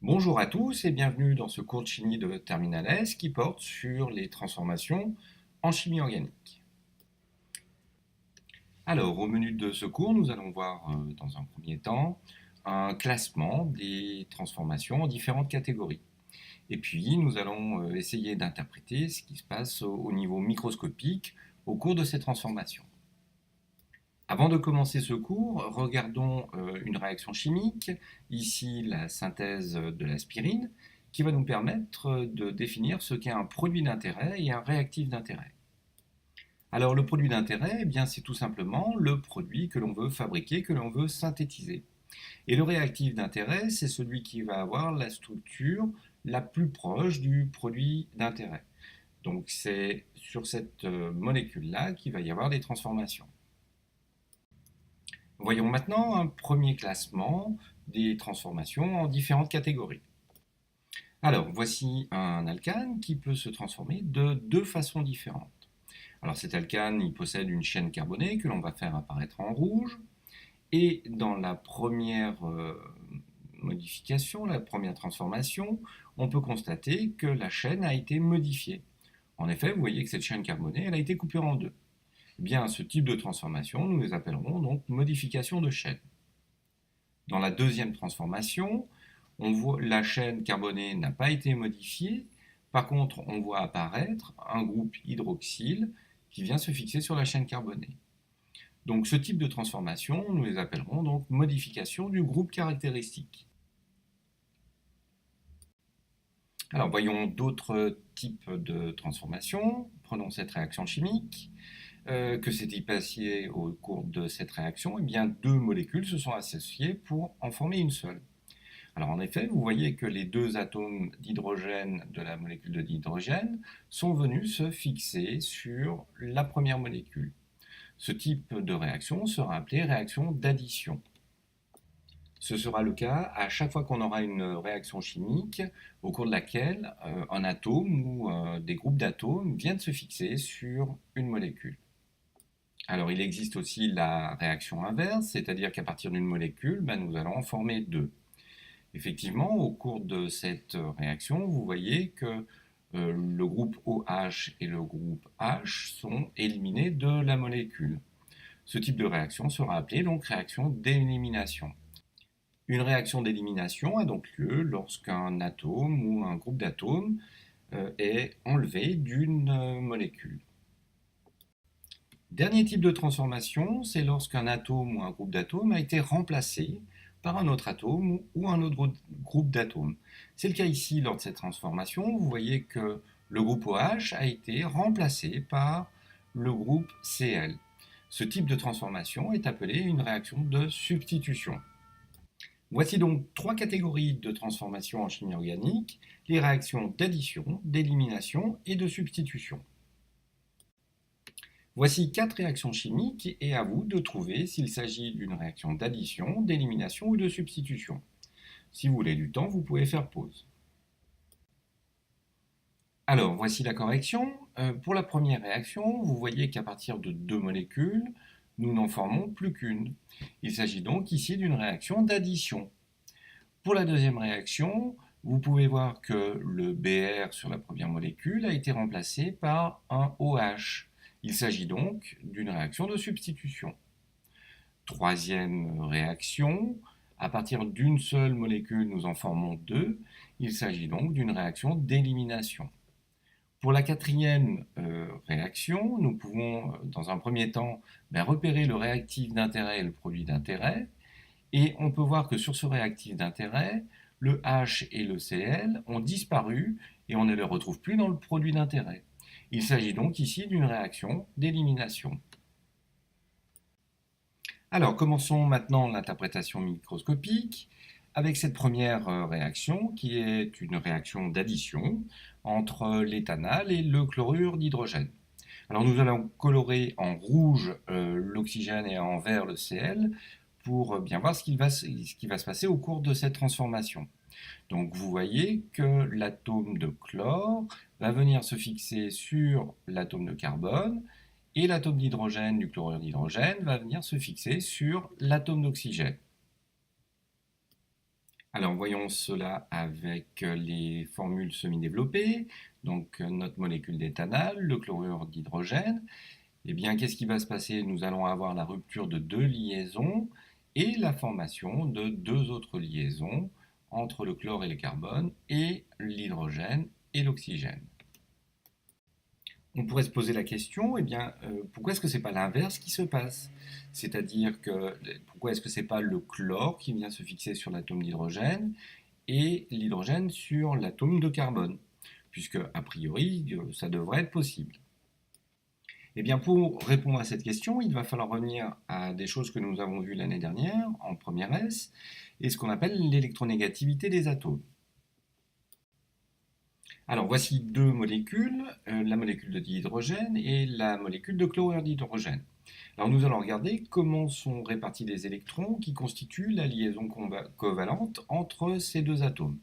Bonjour à tous et bienvenue dans ce cours de chimie de Terminal S qui porte sur les transformations en chimie organique. Alors, au menu de ce cours, nous allons voir dans un premier temps un classement des transformations en différentes catégories. Et puis, nous allons essayer d'interpréter ce qui se passe au niveau microscopique au cours de ces transformations. Avant de commencer ce cours, regardons une réaction chimique, ici la synthèse de l'aspirine, qui va nous permettre de définir ce qu'est un produit d'intérêt et un réactif d'intérêt. Alors le produit d'intérêt, eh bien, c'est tout simplement le produit que l'on veut fabriquer, que l'on veut synthétiser. Et le réactif d'intérêt, c'est celui qui va avoir la structure la plus proche du produit d'intérêt. Donc c'est sur cette molécule-là qu'il va y avoir des transformations. Voyons maintenant un premier classement des transformations en différentes catégories. Alors, voici un alcane qui peut se transformer de deux façons différentes. Alors, cet alcane, il possède une chaîne carbonée que l'on va faire apparaître en rouge. Et dans la première modification, la première transformation, on peut constater que la chaîne a été modifiée. En effet, vous voyez que cette chaîne carbonée, elle a été coupée en deux. Eh bien, ce type de transformation, nous les appellerons donc modification de chaîne. Dans la deuxième transformation, on voit la chaîne carbonée n'a pas été modifiée. Par contre, on voit apparaître un groupe hydroxyle qui vient se fixer sur la chaîne carbonée. Donc ce type de transformation, nous les appellerons donc modification du groupe caractéristique. Alors voyons d'autres types de transformations. Prenons cette réaction chimique. Que s'est-il passé au cours de cette réaction? Eh bien, deux molécules se sont associées pour en former une seule. Alors en effet, vous voyez que les deux atomes d'hydrogène de la molécule de l'hydrogène sont venus se fixer sur la première molécule. Ce type de réaction sera appelé réaction d'addition. Ce sera le cas à chaque fois qu'on aura une réaction chimique au cours de laquelle un atome ou des groupes d'atomes viennent se fixer sur une molécule. Alors il existe aussi la réaction inverse, c'est-à-dire qu'à partir d'une molécule, nous allons en former deux. Effectivement, au cours de cette réaction, vous voyez que le groupe OH et le groupe H sont éliminés de la molécule. Ce type de réaction sera appelé donc réaction d'élimination. Une réaction d'élimination a donc lieu lorsqu'un atome ou un groupe d'atomes est enlevé d'une molécule. Dernier type de transformation, c'est lorsqu'un atome ou un groupe d'atomes a été remplacé par un autre atome ou un autre groupe d'atomes. C'est le cas ici lors de cette transformation. Vous voyez que le groupe OH a été remplacé par le groupe Cl. Ce type de transformation est appelé une réaction de substitution. Voici donc trois catégories de transformation en chimie organique, les réactions d'addition, d'élimination et de substitution. Voici quatre réactions chimiques et à vous de trouver s'il s'agit d'une réaction d'addition, d'élimination ou de substitution. Si vous voulez du temps, vous pouvez faire pause. Alors, voici la correction. Pour la première réaction, vous voyez qu'à partir de deux molécules, nous n'en formons plus qu'une. Il s'agit donc ici d'une réaction d'addition. Pour la deuxième réaction, vous pouvez voir que le Br sur la première molécule a été remplacé par un OH. Il s'agit donc d'une réaction de substitution. Troisième réaction, à partir d'une seule molécule, nous en formons deux. Il s'agit donc d'une réaction d'élimination. Pour la quatrième réaction, nous pouvons, dans un premier temps, repérer le réactif d'intérêt et le produit d'intérêt. Et on peut voir que sur ce réactif d'intérêt, le H et le Cl ont disparu et on ne les retrouve plus dans le produit d'intérêt. Il s'agit donc ici d'une réaction d'élimination. Alors, commençons maintenant l'interprétation microscopique avec cette première réaction qui est une réaction d'addition entre l'éthanal et le chlorure d'hydrogène. Alors nous allons colorer en rouge l'oxygène et en vert le Cl pour bien voir ce qui va se passer au cours de cette transformation. Donc vous voyez que l'atome de chlore va venir se fixer sur l'atome de carbone et l'atome d'hydrogène du chlorure d'hydrogène va venir se fixer sur l'atome d'oxygène. Alors voyons cela avec les formules semi-développées. Donc notre molécule d'éthanol, le chlorure d'hydrogène. Eh bien, qu'est-ce qui va se passer? Nous allons avoir la rupture de deux liaisons et la formation de deux autres liaisons entre le chlore et le carbone et l'hydrogène et l'oxygène. On pourrait se poser la question, eh bien, pourquoi est-ce que ce n'est pas l'inverse qui se passe? C'est-à-dire que pourquoi est-ce que ce n'est pas le chlore qui vient se fixer sur l'atome d'hydrogène et l'hydrogène sur l'atome de carbone? Puisque, a priori, ça devrait être possible. Eh bien, pour répondre à cette question, il va falloir revenir à des choses que nous avons vues l'année dernière, en première S, et ce qu'on appelle l'électronégativité des atomes. Alors, voici deux molécules, la molécule de dihydrogène et la molécule de chlorure d'hydrogène. Alors, nous allons regarder comment sont répartis les électrons qui constituent la liaison covalente entre ces deux atomes.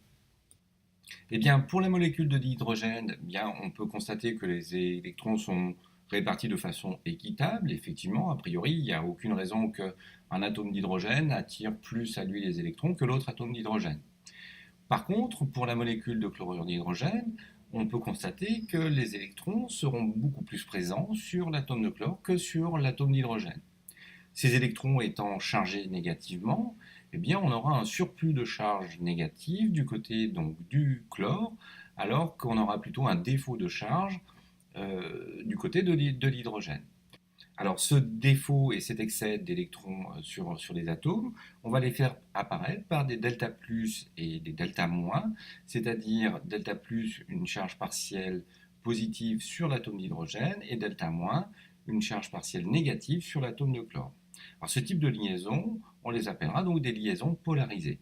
Eh bien, pour la molécule de dihydrogène, eh bien, on peut constater que les électrons sont répartis de façon équitable. Effectivement, a priori, il n'y a aucune raison qu'un atome d'hydrogène attire plus à lui les électrons que l'autre atome d'hydrogène. Par contre, pour la molécule de chlorure d'hydrogène, on peut constater que les électrons seront beaucoup plus présents sur l'atome de chlore que sur l'atome d'hydrogène. Ces électrons étant chargés négativement, eh bien, on aura un surplus de charge négative du côté donc, du chlore, alors qu'on aura plutôt un défaut de charge du côté de l'hydrogène. Alors ce défaut et cet excès d'électrons sur les atomes, on va les faire apparaître par des delta plus et des delta moins, c'est-à-dire delta plus une charge partielle positive sur l'atome d'hydrogène et delta moins une charge partielle négative sur l'atome de chlore. Alors ce type de liaison, on les appellera donc des liaisons polarisées.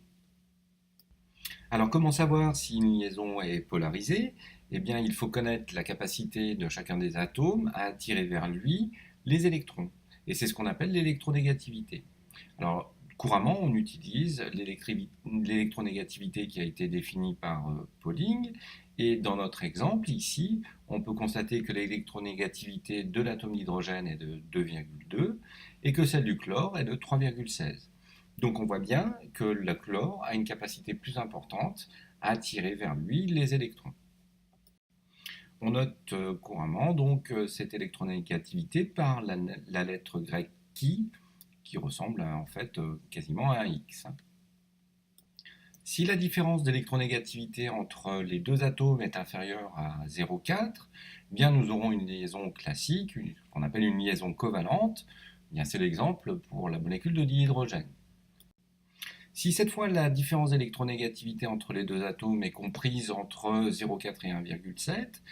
Alors comment savoir si une liaison est polarisée? Eh bien il faut connaître la capacité de chacun des atomes à attirer vers lui les électrons. Et c'est ce qu'on appelle l'électronégativité. Alors couramment on utilise l'électronégativité qui a été définie par Pauling. Et dans notre exemple ici, on peut constater que l'électronégativité de l'atome d'hydrogène est de 2,2 et que celle du chlore est de 3,16. Donc on voit bien que le chlore a une capacité plus importante à attirer vers lui les électrons. On note couramment donc cette électronégativité par la lettre grecque qui ressemble en fait quasiment à un X. Si la différence d'électronégativité entre les deux atomes est inférieure à 0,4, eh bien nous aurons une liaison classique, qu'on appelle une liaison covalente. Eh bien c'est l'exemple pour la molécule de dihydrogène. Si cette fois la différence d'électronégativité entre les deux atomes est comprise entre 0,4 et 1,7,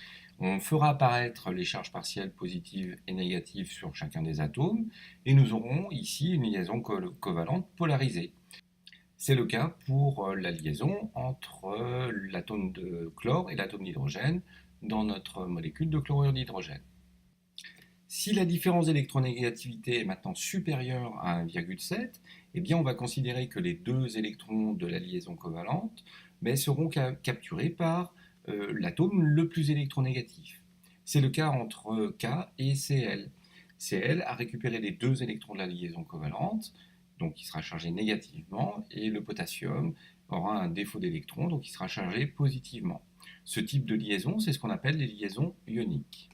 on fera apparaître les charges partielles positives et négatives sur chacun des atomes et nous aurons ici une liaison covalente polarisée. C'est le cas pour la liaison entre l'atome de chlore et l'atome d'hydrogène dans notre molécule de chlorure d'hydrogène. Si la différence d'électronégativité est maintenant supérieure à 1,7, eh bien on va considérer que les deux électrons de la liaison covalente seront capturés par l'atome le plus électronégatif. C'est le cas entre K et Cl. Cl a récupéré les deux électrons de la liaison covalente, donc il sera chargé négativement, et le potassium aura un défaut d'électrons, donc il sera chargé positivement. Ce type de liaison, c'est ce qu'on appelle les liaisons ioniques.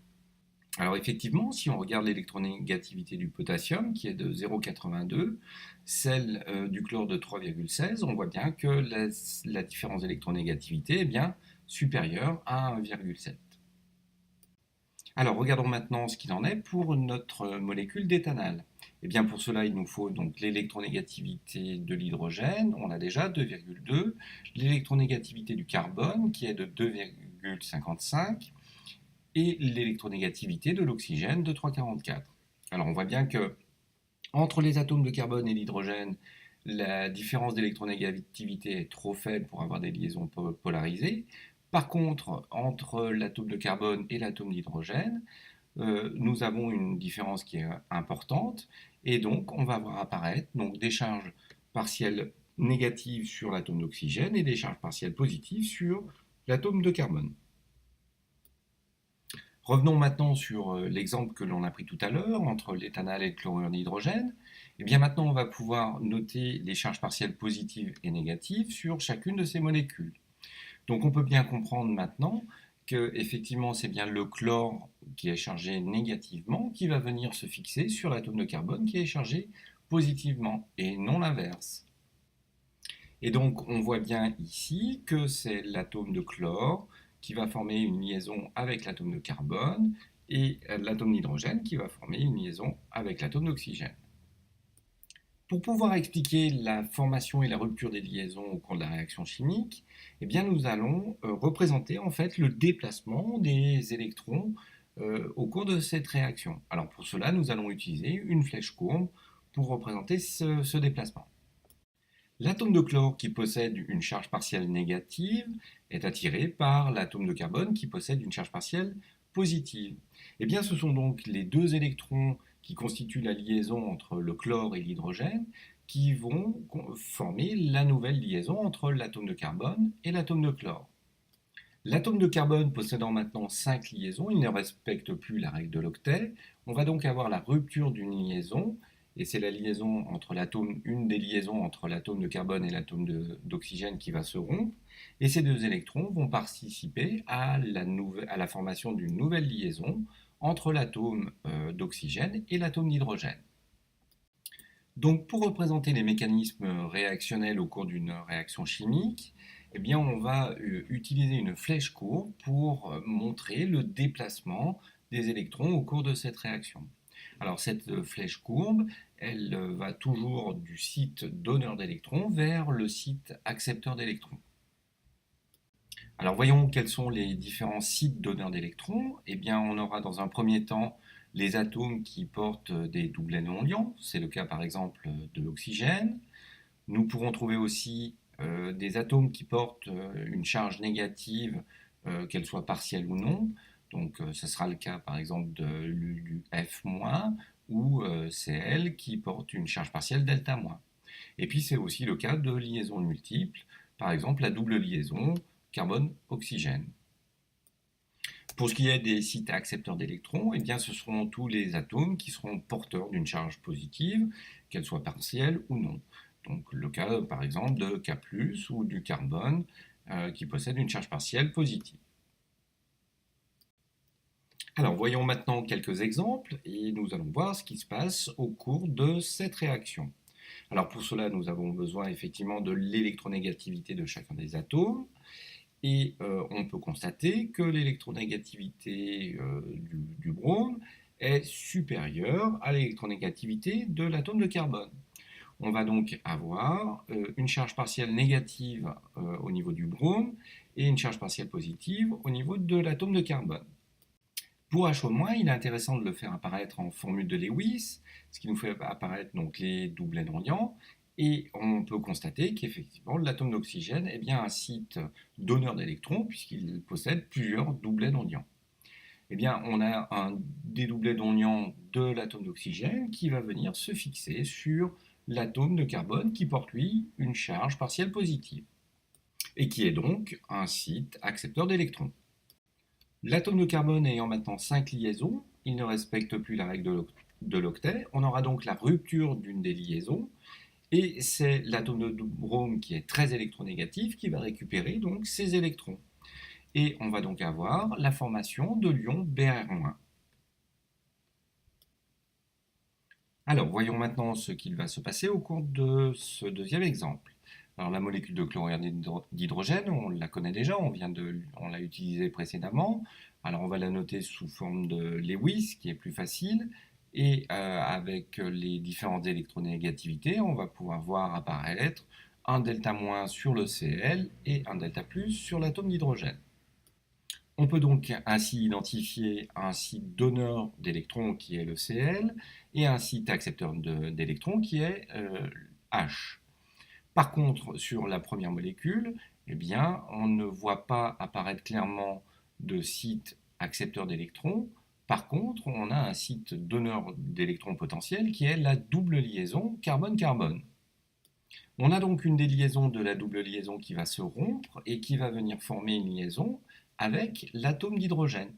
Alors effectivement, si on regarde l'électronégativité du potassium, qui est de 0,82, celle du chlore de 3,16, on voit bien que la différence d'électronégativité est bien supérieure à 1,7. Alors regardons maintenant ce qu'il en est pour notre molécule d'éthanol. Et bien pour cela, il nous faut donc l'électronégativité de l'hydrogène, on a déjà 2,2, l'électronégativité du carbone qui est de 2,55, et l'électronégativité de l'oxygène de 3,44. Alors on voit bien que entre les atomes de carbone et l'hydrogène, la différence d'électronégativité est trop faible pour avoir des liaisons polarisées. Par contre, entre l'atome de carbone et l'atome d'hydrogène, nous avons une différence qui est importante, et donc on va voir apparaître donc, des charges partielles négatives sur l'atome d'oxygène et des charges partielles positives sur l'atome de carbone. Revenons maintenant sur l'exemple que l'on a pris tout à l'heure entre l'éthanal et le chlorure d'hydrogène. Et bien maintenant, on va pouvoir noter les charges partielles positives et négatives sur chacune de ces molécules. Donc on peut bien comprendre maintenant que effectivement c'est bien le chlore qui est chargé négativement qui va venir se fixer sur l'atome de carbone qui est chargé positivement et non l'inverse. Et donc on voit bien ici que c'est l'atome de chlore qui va former une liaison avec l'atome de carbone et l'atome d'hydrogène qui va former une liaison avec l'atome d'oxygène. Pour pouvoir expliquer la formation et la rupture des liaisons au cours de la réaction chimique, eh bien nous allons représenter en fait le déplacement des électrons au cours de cette réaction. Alors pour cela, nous allons utiliser une flèche courbe pour représenter ce déplacement. L'atome de chlore qui possède une charge partielle négative est attiré par l'atome de carbone qui possède une charge partielle positive. Eh bien, ce sont donc les deux électrons qui constituent la liaison entre le chlore et l'hydrogène qui vont former la nouvelle liaison entre l'atome de carbone et l'atome de chlore. L'atome de carbone possédant maintenant 5 liaisons, il ne respecte plus la règle de l'octet. On va donc avoir la rupture d'une liaison, et c'est la liaison entre l'atome, une des liaisons entre l'atome de carbone et l'atome d'oxygène qui va se rompre, et ces deux électrons vont participer à la formation d'une nouvelle liaison entre l'atome d'oxygène et l'atome d'hydrogène. Donc pour représenter les mécanismes réactionnels au cours d'une réaction chimique, eh bien, on va utiliser une flèche courbe pour montrer le déplacement des électrons au cours de cette réaction. Alors cette flèche courbe, elle va toujours du site donneur d'électrons vers le site accepteur d'électrons. Alors voyons quels sont les différents sites donneurs d'électrons. Eh bien, on aura dans un premier temps les atomes qui portent des doublets non liants. C'est le cas par exemple de l'oxygène. Nous pourrons trouver aussi des atomes qui portent une charge négative, qu'elle soit partielle ou non. Donc ce sera le cas par exemple de l'UF- ou Cl qui porte une charge partielle delta-. Et puis c'est aussi le cas de liaisons multiples, par exemple la double liaison carbone-oxygène. Pour ce qui est des sites accepteurs d'électrons, eh bien, ce seront tous les atomes qui seront porteurs d'une charge positive, qu'elle soit partielle ou non. Donc le cas par exemple de K+, ou du carbone qui possède une charge partielle positive. Alors voyons maintenant quelques exemples et nous allons voir ce qui se passe au cours de cette réaction. Alors pour cela, nous avons besoin effectivement de l'électronégativité de chacun des atomes. Et on peut constater que l'électronégativité du brome est supérieure à l'électronégativité de l'atome de carbone. On va donc avoir une charge partielle négative au niveau du brome et une charge partielle positive au niveau de l'atome de carbone. Pour H-, il est intéressant de le faire apparaître en formule de Lewis, ce qui nous fait apparaître donc les doublets non liants. Et on peut constater qu'effectivement, l'atome d'oxygène est bien un site donneur d'électrons, puisqu'il possède plusieurs doublets non liants. Eh bien, on a un dédoublé non liant de l'atome d'oxygène qui va venir se fixer sur l'atome de carbone qui porte, lui, une charge partielle positive, et qui est donc un site accepteur d'électrons. L'atome de carbone ayant maintenant 5 liaisons, il ne respecte plus la règle de l'octet. On aura donc la rupture d'une des liaisons. Et c'est l'atome de brome qui est très électronégatif qui va récupérer donc ces électrons. Et on va donc avoir la formation de l'ion Br-. Alors voyons maintenant ce qu'il va se passer au cours de ce deuxième exemple. Alors la molécule de chlorure d'hydrogène, on la connaît déjà, on l'a utilisée précédemment. Alors on va la noter sous forme de Lewis, qui est plus facile. Et avec les différentes électronégativités, on va pouvoir voir apparaître un delta- sur le Cl et un delta+ sur l'atome d'hydrogène. On peut donc ainsi identifier un site donneur d'électrons qui est le Cl et un site accepteur d'électrons qui est H. Par contre, sur la première molécule, eh bien, on ne voit pas apparaître clairement de site accepteur d'électrons. Par contre, on a un site donneur d'électrons potentiels qui est la double liaison carbone-carbone. On a donc une des liaisons de la double liaison qui va se rompre et qui va venir former une liaison avec l'atome d'hydrogène.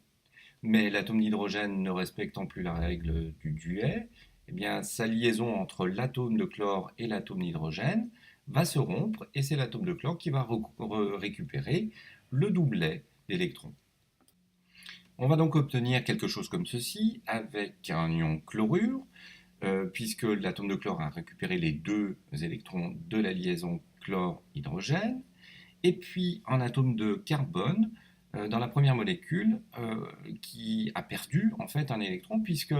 Mais l'atome d'hydrogène ne respectant plus la règle du duet, eh bien, sa liaison entre l'atome de chlore et l'atome d'hydrogène va se rompre et c'est l'atome de chlore qui va récupérer le doublet d'électrons. On va donc obtenir quelque chose comme ceci avec un ion chlorure, puisque l'atome de chlore a récupéré les deux électrons de la liaison chlore-hydrogène, et puis un atome de carbone dans la première molécule qui a perdu en fait un électron, puisque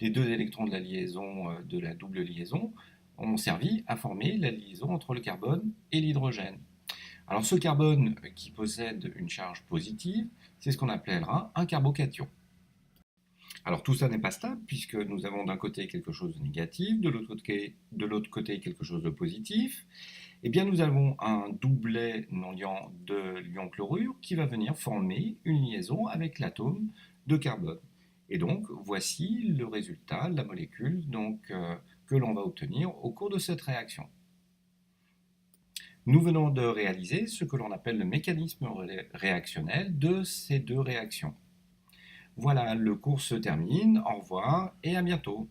les deux électrons de la liaison, de la double liaison, ont servi à former la liaison entre le carbone et l'hydrogène. Alors ce carbone qui possède une charge positive, c'est ce qu'on appellera un carbocation. Alors tout ça n'est pas stable puisque nous avons d'un côté quelque chose de négatif, de l'autre côté quelque chose de positif. Eh bien nous avons un doublet non liant de l'ion chlorure qui va venir former une liaison avec l'atome de carbone. Et donc voici le résultat de la molécule que l'on va obtenir au cours de cette réaction. Nous venons de réaliser ce que l'on appelle le mécanisme réactionnel de ces deux réactions. Voilà, le cours se termine. Au revoir et à bientôt.